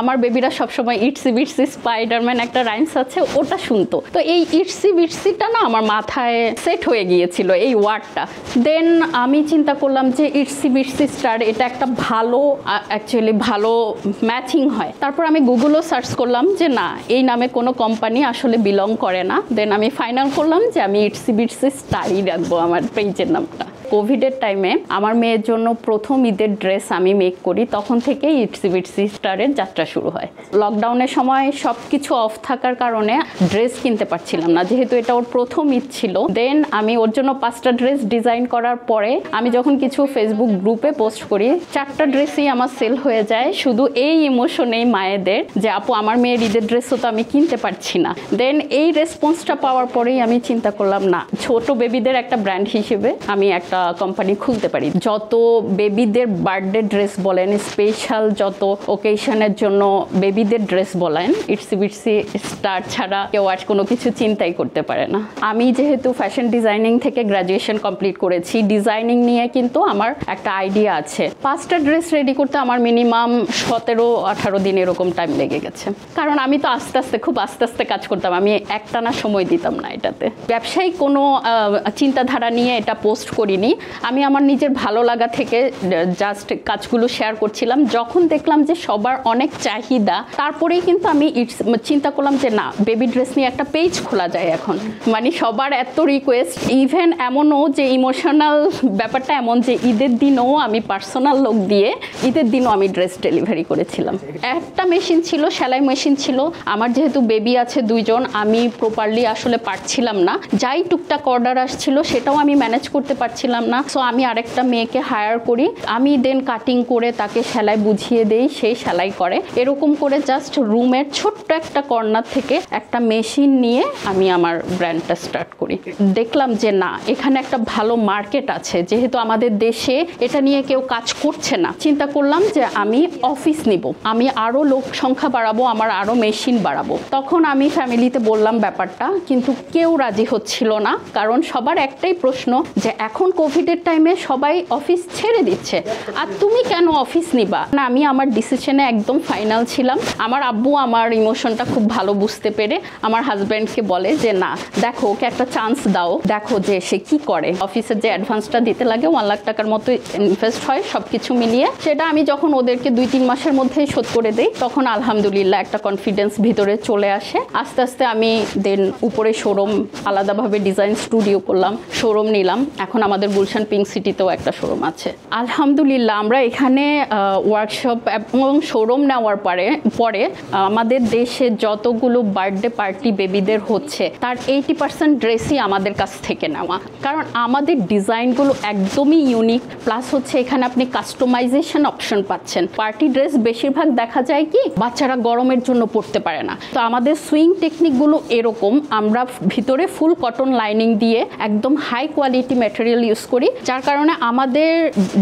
আমার বেবিরা সবসময় Etsy বিটসি Spiderman একটা রাইমস আছে, ওটা শুনতো। তো এই ইটসি বিটসিটা না আমার মাথায় সেট হয়ে গিয়েছিল এই ওয়ার্ডটা। দেন আমি চিন্তা করলাম যে ইটসি বিটসি স্টার এটা একটা ভালো অ্যাকচুয়ালি ভালো ম্যাচিং হয়। তারপর আমি গুগলও সার্চ করলাম যে না, এই নামে কোনো কোম্পানি আসলে বিলং করে না। দেন আমি ফাইনাল করলাম যে আমি ইটসি বিটসি স্টারই রাখবো আমার পেজের নামটা। কোভিডের টাইমে আমার মেয়ের জন্য প্রথম ঈদের ড্রেস আমি মেক করি, তখন থেকেই ইটসি বিটসি স্টারের যাত্রা শুরু হয়। লকডাউনের সময় সব কিছু অফ থাকার কারণে ড্রেস কিনতে পারছিলাম না, যেহেতু এটা ওর প্রথম ঈদ ছিল। দেন আমি ওর জন্য 5টা ড্রেস ডিজাইন করার পরে আমি যখন কিছু ফেসবুক গ্রুপে পোস্ট করি, 4টা ড্রেসই আমার সেল হয়ে যায়, শুধু এই ইমোশনেই মায়েদের যে আপু আমার মেয়ের ঈদের ড্রেসও তো আমি কিনতে পারছি না। দেন এই রেসপন্সটা পাওয়ার পরেই আমি চিন্তা করলাম না, ছোট বেবিদের একটা ব্র্যান্ড হিসেবে আমি একটা কোম্পানি খুলতে পারি। যত বেবিদের বার্থডে ড্রেস বলেন, স্পেশাল যত ওকেশনের জন্য বেবিদের ড্রেস বলেন, ইটসি বিটসি স্টার ছাড়া কেউ আর কোনো কিছু চিন্তাই করতে পারে না। আমি যেহেতু ফ্যাশন ডিজাইনিং থেকে গ্র্যাজুয়েশন কমপ্লিট করেছি, ডিজাইনিং নিয়ে কিন্তু আমার একটা আইডিয়া আছে। 5টা ড্রেস রেডি করতে আমার মিনিমাম 17-18 দিন এরকম টাইম লেগে গেছে, কারণ আমি তো খুব আস্তে আস্তে কাজ করতাম, আমি একটানা সময় দিতাম না এটাতে। ব্যবসায়িক কোনো চিন্তাধারা নিয়ে এটা পোস্ট করিনি, আমি আমার নিজের ভালো লাগা থেকে জাস্ট কাজগুলো শেয়ার করছিলাম। যখন দেখলাম যে সবার অনেক চাহিদা, তারপরেই কিন্তু আমি চিন্তা করলাম যে না, বেবি ড্রেস নিয়ে একটা পেজ খোলা যায় এখন। মানে সবার এত রিকোয়েস্ট, ইভেন এমনও যে ইমোশনাল ব্যাপারটা এমন যে ঈদের দিনও আমি পার্সোনাল লোক দিয়ে ঈদের দিনও আমি ড্রেস ডেলিভারি করেছিলাম। একটা মেশিন ছিল, সেলাই মেশিন ছিল আমার, যেহেতু বেবি আছে 2জন, আমি প্রপারলি আসলে পারছিলাম না, যাই টুকটাক অর্ডার আসছিল সেটাও আমি ম্যানেজ করতে পারছিলাম না। সো আমি আরেকটা মেয়েকে হায়ার করি, আমি দেন কাটিং করে তাকে সেলাই বুঝিয়ে দেই, সেই সেলাই করে। এরকম করে জাস্ট রুমের ছোট্ট একটা কর্নার থেকে একটা মেশিন নিয়ে আমি আমার ব্র্যান্ডটা স্টার্ট করি। দেখলাম যে না, এখানে একটা ভালো মার্কেট আছে, যেহেতু আমাদের দেশে এটা নিয়ে কেউ কাজ করছে না। চিন্তা করলাম যে আমি অফিস নিব, আমি আরও লোক সংখ্যা বাড়াবো, আমার আরও মেশিন বাড়াবো। তখন আমি ফ্যামিলিতে বললাম ব্যাপারটা, কিন্তু কেউ রাজি হচ্ছিল না, কারণ সবার একটাই প্রশ্ন যে এখন কোভিডের টাইমে সবাই অফিস ছেড়ে দিচ্ছে, আর তুমি কেন অফিস নিবা না। আমি আমার ডিসিশনে একদম ফাইনাল ছিলাম। আমার আব্বু আমার ইমোশনটা খুব ভালো বুঝতে পেরে আমার হাজব্যান্ডকে বলে যে না, দেখো ওকে একটা চান্স দাও, দেখো যে সে কি করে। অফিসের যে অ্যাডভান্সটা দিতে লাগে 1 লাখ টাকার মতো ইনভেস্ট হয় সব কিছু মিলিয়ে, সেটা আমি যখন ওদেরকে 2-3 মাসের মধ্যেই শোধ করে দিই, তখন আলহামদুলিল্লাহ একটা কনফিডেন্স ভিতরে চলে আসে। আস্তে আস্তে আমি দেন উপরে শোরুম, আলাদাভাবে ডিজাইন স্টুডিও করলাম, শোরুম নিলাম। এখন আমাদের গুলশান পিঙ্ক সিটিতেও একটা শোরুম আছে। আলহামদুলিল্লাহ আমরা এখানে ওয়ার্কশপ এবং শোরুম নেওয়ার পরে আমাদের দেশে যতগুলো বার্থডে পার্টি বেবিদের হচ্ছে তার 80% ড্রেসই আমাদের কাছ থেকে নেওয়া, কারণ আমাদের ডিজাইনগুলো একদমই ইউনিক। প্লাস হচ্ছে এখানে আপনি কাস্টমাইজেশন অপশন পাচ্ছেন। পার্টি ড্রেস বেশিরভাগ দেখা যায় কি বাচ্চারা গরমের জন্য পরতে পারে না, তো আমাদের সুইং টেকনিকগুলো এরকম, আমরা ভিতরে ফুল কটন লাইনিং দিয়ে একদম হাই কোয়ালিটি ম্যাটেরিয়াল ইউজ করি, যার কারণে আমাদের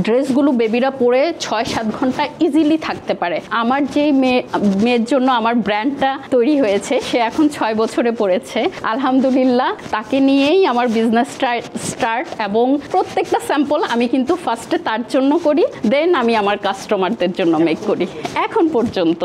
ড্রেসগুলো বেবিরা পরে 6-7 ঘন্টা ইজিলি থাকতে পারে। আমার যেই মেয়ের জন্য আমার ব্র্যান্ডটা তৈরি হয়েছে, সে এখন 6 বছরে পড়েছে আলহামদুলিল্লাহ। তাকে নিয়েই আমার বিজনেস স্টার্ট, এবং প্রত্যেকটা স্যাম্পল আমি কিন্তু ফার্স্টে তার জন্য করি, দেন আমি আমার কাস্টমারদের জন্য মেক করি এখন পর্যন্ত।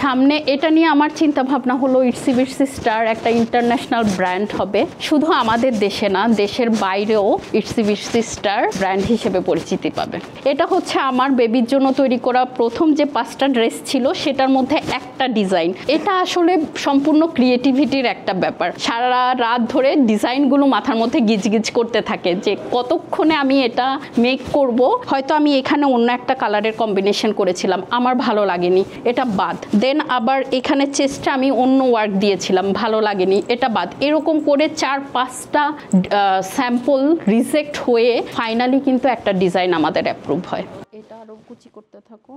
সামনে এটা নিয়ে আমার চিন্তা ভাবনা হলো ইটসি বিটসি স্টার একটা ইন্টারন্যাশনাল ব্র্যান্ড হবে, শুধু আমাদের দেশে না, দেশের বাইরেও ইটসি বিটসি স্টার ব্র্যান্ড হিসেবে পরিচিতি পাবে। এটা হচ্ছে আমার বেবির জন্য তৈরি করা প্রথম যে 5টা ড্রেস ছিল, সেটার মধ্যে একটা ডিজাইন। এটা আসলে সম্পূর্ণ ক্রিয়েটিভিটির একটা ব্যাপার। সারা রাত ধরে ডিজাইনগুলো মাথার মধ্যে গিজগিজ করতে থাকে যে কতক্ষণে আমি এটা মেক করব। হয়তো আমি এখানে অন্য একটা কালারের কম্বিনেশন করেছিলাম, আমার ভালো লাগেনি, এটা বাদ। দেন আবার এখানে চেস্টে আমি অন্য ওয়ার্ক দিয়েছিলাম, ভালো লাগেনি, এটা বাদ। এরকম করে 4-5টা স্যাম্পল রিজেক্ট হয়ে ফাইনালি কিন্তু একটা ডিজাইন আমাদের অ্যাপ্রুভ হয়। এটা আরও কুচি করতে থাকো।